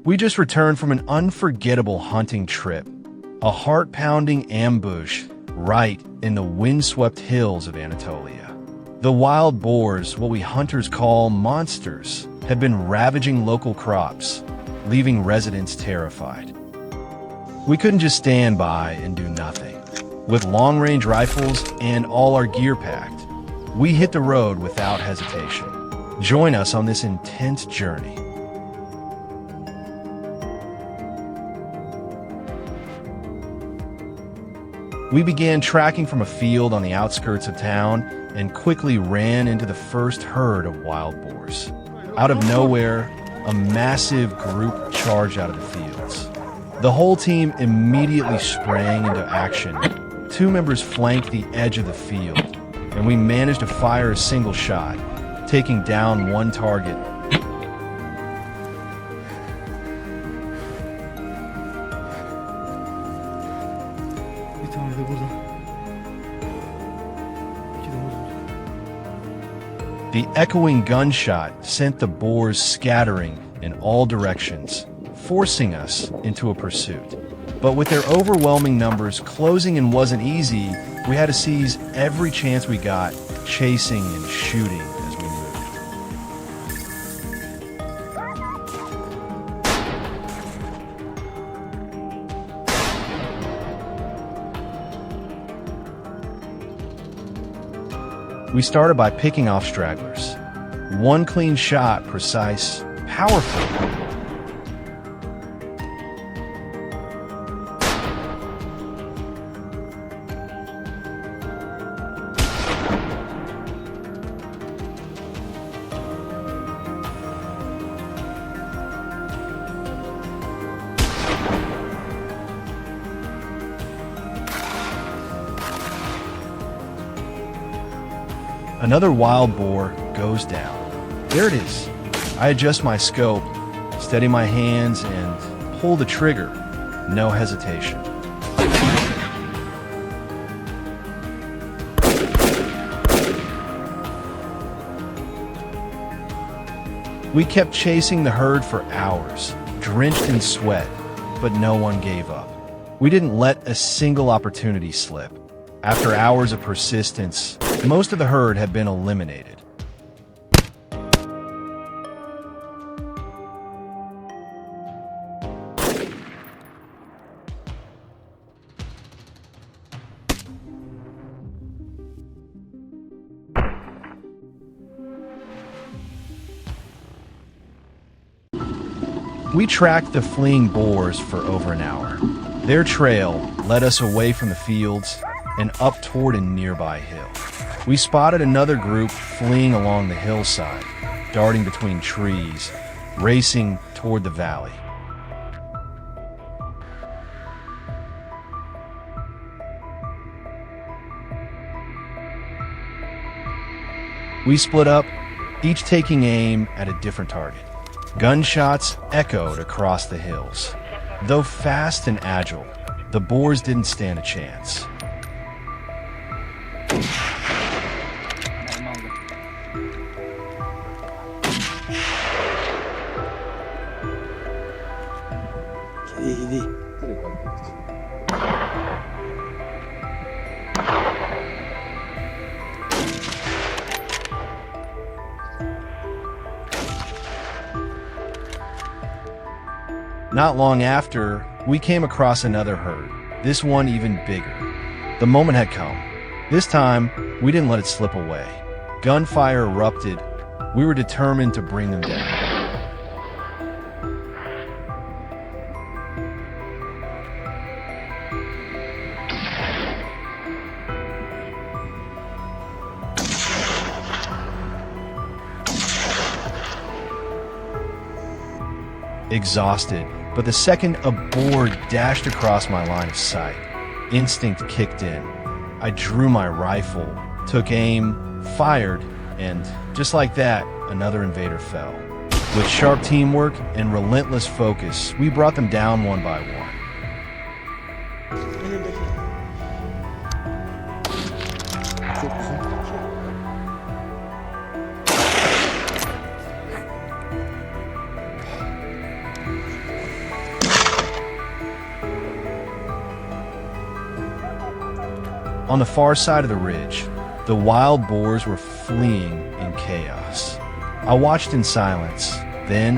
We just returned from an unforgettable hunting trip, a heart-pounding ambush right in the windswept hills of Anatolia. The wild boars, what we hunters call monsters, had been ravaging local crops, leaving residents terrified. We couldn't just stand by and do nothing. With long-range rifles and all our gear packed, we hit the road without hesitation. Join us on this intense journey. We began tracking from a field on the outskirts of town and quickly ran into the first herd of wild boars. Out of nowhere, a massive group charged out of the fields. The whole team immediately sprang into action. 2 members flanked the edge of the field, and we managed to fire a single shot, taking down one target. The echoing gunshot sent the boars scattering in all directions, forcing us into a pursuit. But with their overwhelming numbers, closing in wasn't easy. We had to seize every chance we got, chasing and shooting as we moved. We started by picking off stragglers. One clean shot, precise, powerful. Another wild boar goes down. There it is. I adjust my scope, steady my hands, and pull the trigger. No hesitation. We kept chasing the herd for hours, drenched in sweat, but no one gave up. We didn't let a single opportunity slip. After hours of persistence, most of the herd had been eliminated. We tracked the fleeing boars for over an hour. Their trail led us away from the fields and up toward a nearby hill. We spotted another group fleeing along the hillside, darting between trees, racing toward the valley. We split up, each taking aim at a different target. Gunshots echoed across the hills. Though fast and agile, the boars didn't stand a chance. Not long after, we came across another herd, this one even bigger. The moment had come. This time, we didn't let it slip away. Gunfire erupted. We were determined to bring them down. Exhausted, but the second a boar dashed across my line of sight, instinct kicked in. I drew my rifle, took aim, fired, and just like that, another invader fell. With sharp teamwork and relentless focus, we brought them down one by one. On the far side of the ridge, the wild boars were fleeing in chaos. I watched in silence. Then,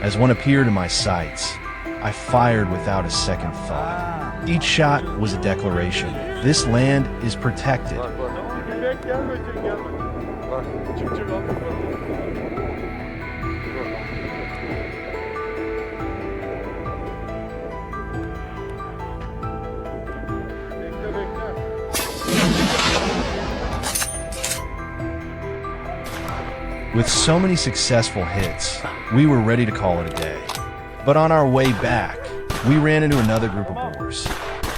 as one appeared in my sights, I fired without a second thought. Each shot was a declaration. This land is protected. With so many successful hits, we were ready to call it a day. But on our way back, we ran into another group of boars.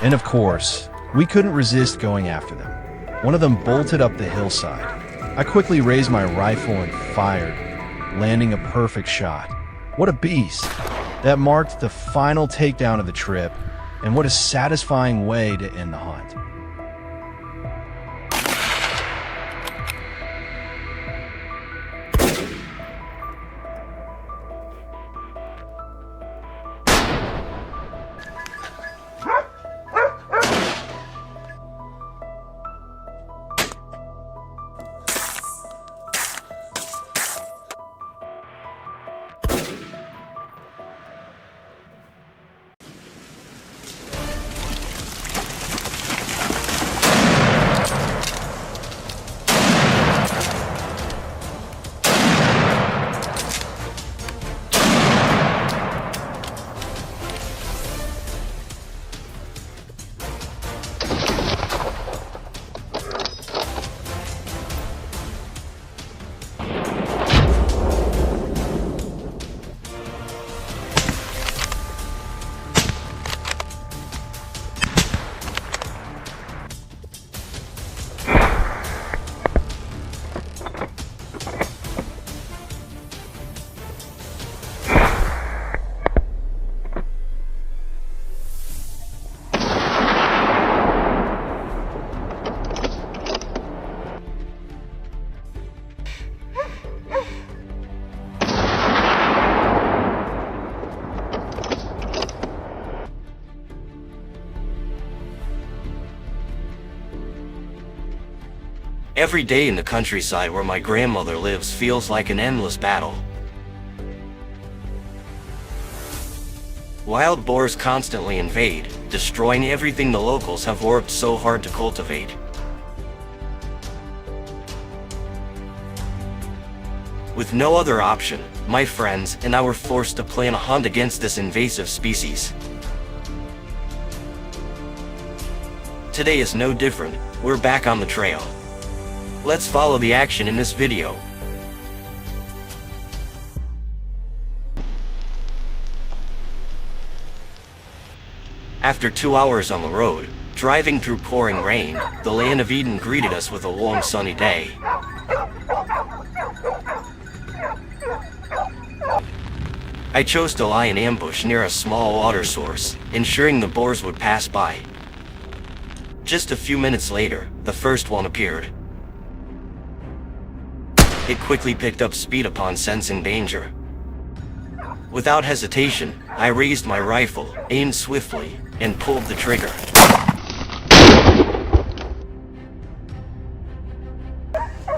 And of course, we couldn't resist going after them. One of them bolted up the hillside. I quickly raised my rifle and fired, landing a perfect shot. What a beast! That marked the final takedown of the trip, and what a satisfying way to end the hunt. Every day in the countryside where my grandmother lives feels like an endless battle. Wild boars constantly invade, destroying everything the locals have worked so hard to cultivate. With no other option, my friends and I were forced to plan a hunt against this invasive species. Today is no different. We're back on the trail. Let's follow the action in this video. After 2 hours on the road, driving through pouring rain, the land of Eden greeted us with a warm sunny day. I chose to lie in ambush near a small water source, ensuring the boars would pass by. Just a few minutes later, the first one appeared. It quickly picked up speed upon sensing danger. Without hesitation, I raised my rifle, aimed swiftly, and pulled the trigger.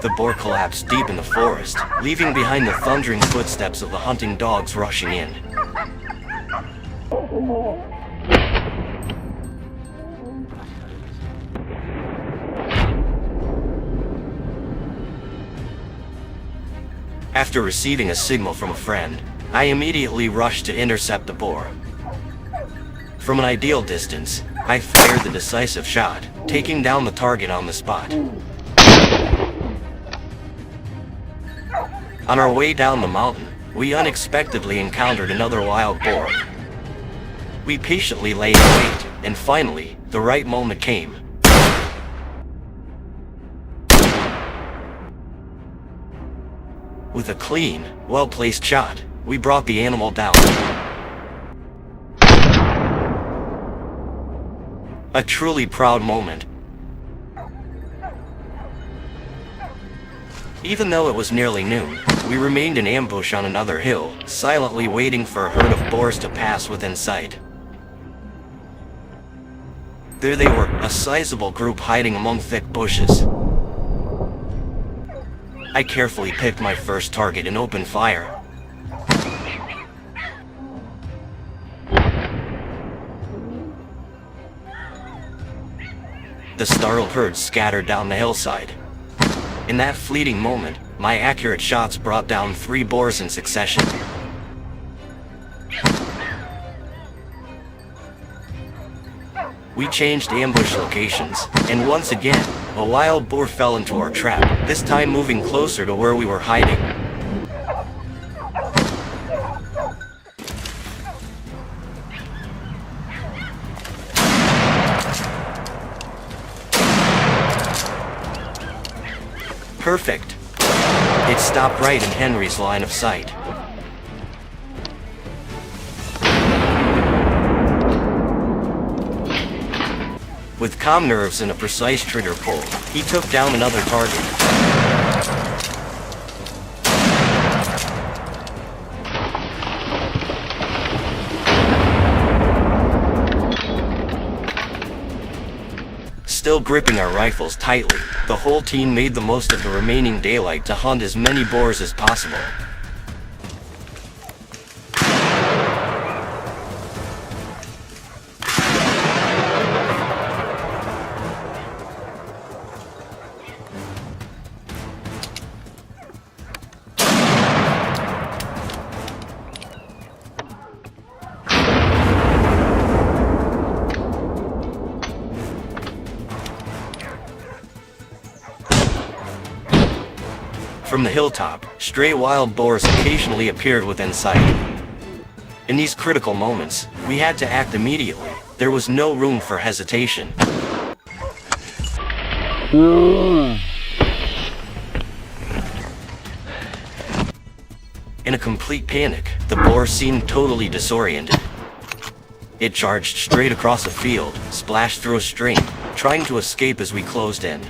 The boar collapsed deep in the forest, leaving behind the thundering footsteps of the hunting dogs rushing in. After receiving a signal from a friend, I immediately rushed to intercept the boar. From an ideal distance, I fired the decisive shot, taking down the target on the spot. On our way down the mountain, we unexpectedly encountered another wild boar. We patiently lay in wait, and finally, the right moment came. With a clean, well-placed shot, we brought the animal down. A truly proud moment. Even though it was nearly noon, we remained in ambush on another hill, silently waiting for a herd of boars to pass within sight. There they were, a sizable group hiding among thick bushes. I carefully picked my first target and opened fire. The startled herd scattered down the hillside. In that fleeting moment, my accurate shots brought down 3 boars in succession. We changed ambush locations, and once again, a wild boar fell into our trap, this time moving closer to where we were hiding. Perfect. It stopped right in Henry's line of sight. With calm nerves and a precise trigger pull, he took down another target. Still gripping our rifles tightly, the whole team made the most of the remaining daylight to hunt as many boars as possible. From the hilltop, stray wild boars occasionally appeared within sight. In these critical moments, we had to act immediately. There was no room for hesitation. In a complete panic, the boar seemed totally disoriented. It charged straight across a field, splashed through a stream, trying to escape as we closed in.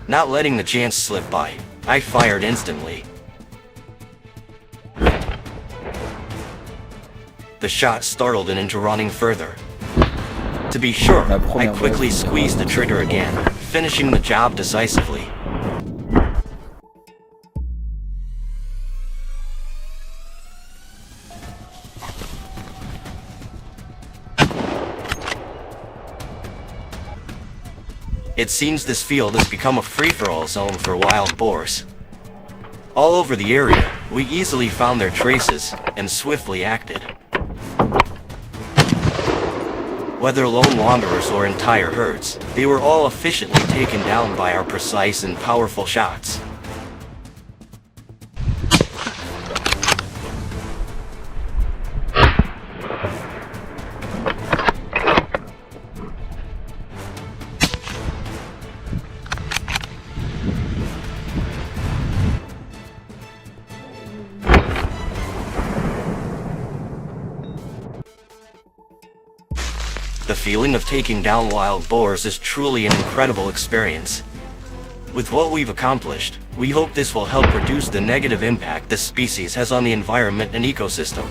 Not letting the chance slip by, I fired instantly. The shot startled it into running further. To be sure, I quickly squeezed the trigger again, finishing the job decisively. It seems this field has become a free-for-all zone for wild boars. All over the area, we easily found their traces and swiftly acted. Whether lone wanderers or entire herds, they were all efficiently taken down by our precise and powerful shots. The feeling of taking down wild boars is truly an incredible experience. With what we've accomplished, we hope this will help reduce the negative impact this species has on the environment and ecosystem.